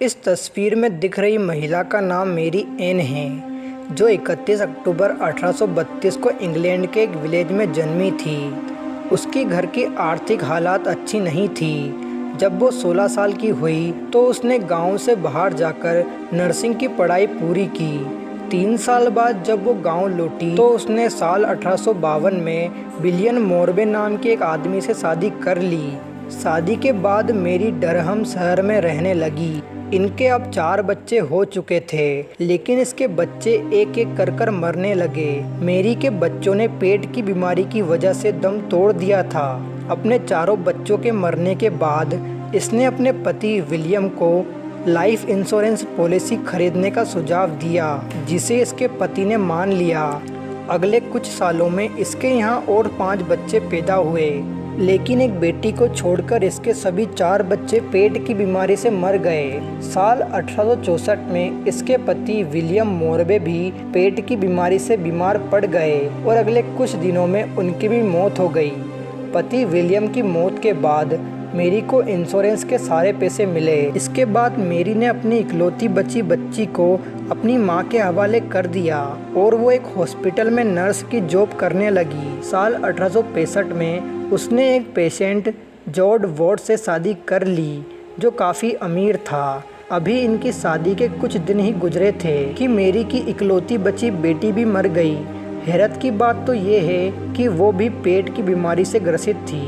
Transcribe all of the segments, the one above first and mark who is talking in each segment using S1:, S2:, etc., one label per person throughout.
S1: इस तस्वीर में दिख रही महिला का नाम मेरी एन है, जो 31 अक्टूबर 1832 को इंग्लैंड के एक विलेज में जन्मी थी। उसकी घर की आर्थिक हालात अच्छी नहीं थी। जब वो 16 साल की हुई तो उसने गांव से बाहर जाकर नर्सिंग की पढ़ाई पूरी की। 3 साल बाद जब वो गांव लौटी तो उसने साल 1852 में विलियम मोरबे नाम के एक आदमी से शादी कर ली। शादी के बाद मेरी डरहम शहर में रहने लगी। इनके अब 4 बच्चे हो चुके थे, लेकिन इसके बच्चे एक एक कर मरने लगे। मेरी के बच्चों ने पेट की बीमारी की वजह से दम तोड़ दिया था। अपने चारों बच्चों के मरने के बाद इसने अपने पति विलियम को लाइफ इंश्योरेंस पॉलिसी खरीदने का सुझाव दिया, जिसे इसके पति ने मान लिया। अगले कुछ सालों में इसके यहाँ और 5 बच्चे पैदा हुए, लेकिन एक बेटी को छोड़कर इसके सभी 4 बच्चे पेट की बीमारी से मर गए। साल 1864 में इसके पति विलियम मोरबे भी पेट की बीमारी से बीमार पड़ गए और अगले कुछ दिनों में उनकी भी मौत हो गई। पति विलियम की मौत के बाद मेरी को इंश्योरेंस के सारे पैसे मिले। इसके बाद मेरी ने अपनी इकलौती बची बच्ची को अपनी मां के हवाले कर दिया और वो एक हॉस्पिटल में नर्स की जॉब करने लगी। साल 1865 में उसने एक पेशेंट जॉर्ज वॉर्ड से शादी कर ली, जो काफ़ी अमीर था। अभी इनकी शादी के कुछ दिन ही गुजरे थे कि मेरी की इकलौती बची बेटी भी मर गई। हैरत की बात तो ये है कि वो भी पेट की बीमारी से ग्रसित थी।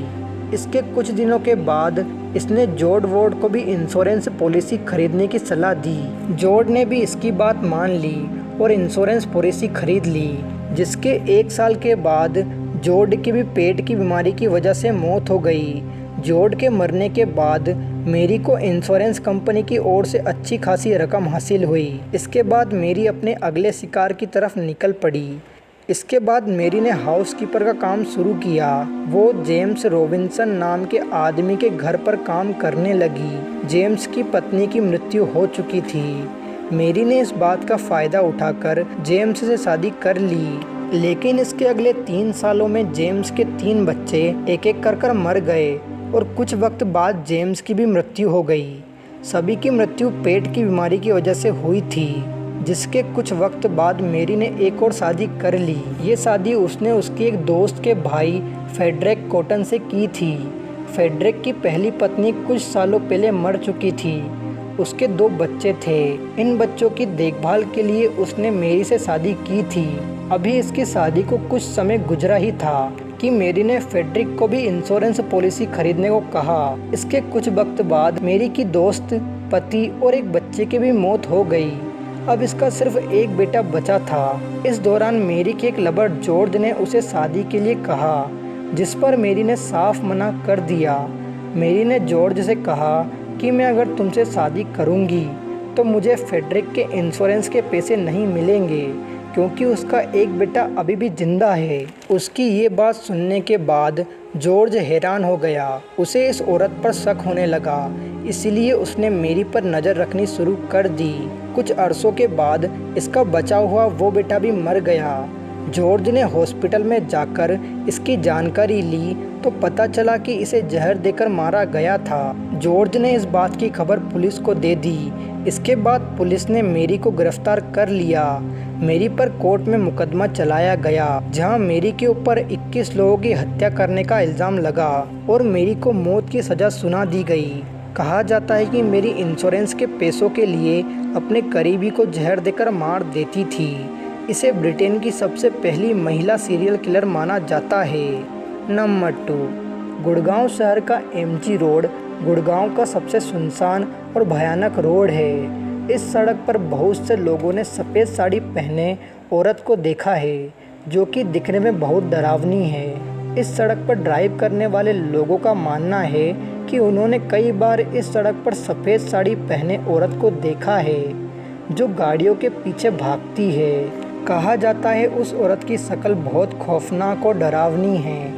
S1: इसके कुछ दिनों के बाद इसने जॉर्ज वॉर्ड को भी इंश्योरेंस पॉलिसी खरीदने की सलाह दी। जॉर्ज ने भी इसकी बात मान ली और इंश्योरेंस पॉलिसी खरीद ली, जिसके 1 साल के बाद जॉर्ज की भी पेट की बीमारी की वजह से मौत हो गई। जॉर्ज के मरने के बाद मेरी को इंश्योरेंस कंपनी की ओर से अच्छी खासी रकम हासिल हुई। इसके बाद मेरी अपने अगले शिकार की तरफ निकल पड़ी। इसके बाद मेरी ने हाउसकीपर का काम शुरू किया। वो जेम्स रॉबिन्सन नाम के आदमी के घर पर काम करने लगी। जेम्स की पत्नी की मृत्यु हो चुकी थी। मेरी ने इस बात का फ़ायदा उठाकर जेम्स से शादी कर ली, लेकिन इसके अगले 3 सालों में जेम्स के 3 बच्चे एक एक कर मर गए और कुछ वक्त बाद जेम्स की भी मृत्यु हो गई। सभी की मृत्यु पेट की बीमारी की वजह से हुई थी, जिसके कुछ वक्त बाद मेरी ने एक और शादी कर ली। ये शादी उसने उसके एक दोस्त के भाई फेडरिक कॉटन से की थी। फेडरिक की पहली पत्नी कुछ सालों पहले मर चुकी थी। उसके 2 बच्चे थे। इन बच्चों की देखभाल के लिए उसने मेरी से शादी की थी। अभी इसकी शादी को कुछ समय गुजरा ही था कि मेरी ने फेडरिक को भी इंश्योरेंस पॉलिसी खरीदने को कहा। इसके कुछ वक्त बाद मेरी की दोस्त, पति और एक बच्चे की भी मौत हो गई। अब इसका सिर्फ एक बेटा बचा था। इस दौरान मेरी के एक लवर जॉर्ज ने उसे शादी के लिए कहा, जिस पर मेरी ने साफ मना कर दिया। मेरी ने जॉर्ज से कहा कि मैं अगर तुमसे शादी करूंगी तो मुझे फेडरिक के इंश्योरेंस के पैसे नहीं मिलेंगे, क्योंकि उसका एक बेटा अभी भी जिंदा है। उसकी ये बात सुनने के बाद जॉर्ज हैरान हो गया। उसे इस औरत पर शक होने लगा, इसलिए उसने मेरी पर नज़र रखनी शुरू कर दी। कुछ अरसों के बाद इसका बचा हुआ वो बेटा भी मर गया। जॉर्ज ने हॉस्पिटल में जाकर इसकी जानकारी ली तो पता चला कि इसे जहर देकर मारा गया था। जॉर्ज ने इस बात की खबर पुलिस को दे दी। इसके बाद पुलिस ने मेरी को गिरफ्तार कर लिया। मेरी पर कोर्ट में मुकदमा चलाया गया, जहां मेरी के ऊपर 21 लोगों की हत्या करने का इल्ज़ाम लगा और मेरी को मौत की सज़ा सुना दी गई। कहा जाता है कि मेरी इंश्योरेंस के पैसों के लिए अपने करीबी को जहर देकर मार देती थी। इसे ब्रिटेन की सबसे पहली महिला सीरियल किलर माना जाता है। नंबर 2, गुड़गांव शहर का एमजी रोड गुड़गांव का सबसे सुनसान और भयानक रोड है। इस सड़क पर बहुत से लोगों ने सफ़ेद साड़ी पहने औरत को देखा है, जो कि दिखने में बहुत डरावनी है। इस सड़क पर ड्राइव करने वाले लोगों का मानना है कि उन्होंने कई बार इस सड़क पर सफ़ेद साड़ी पहने औरत को देखा है, जो गाड़ियों के पीछे भागती है। कहा जाता है उस औरत की शक्ल बहुत खौफनाक और डरावनी है।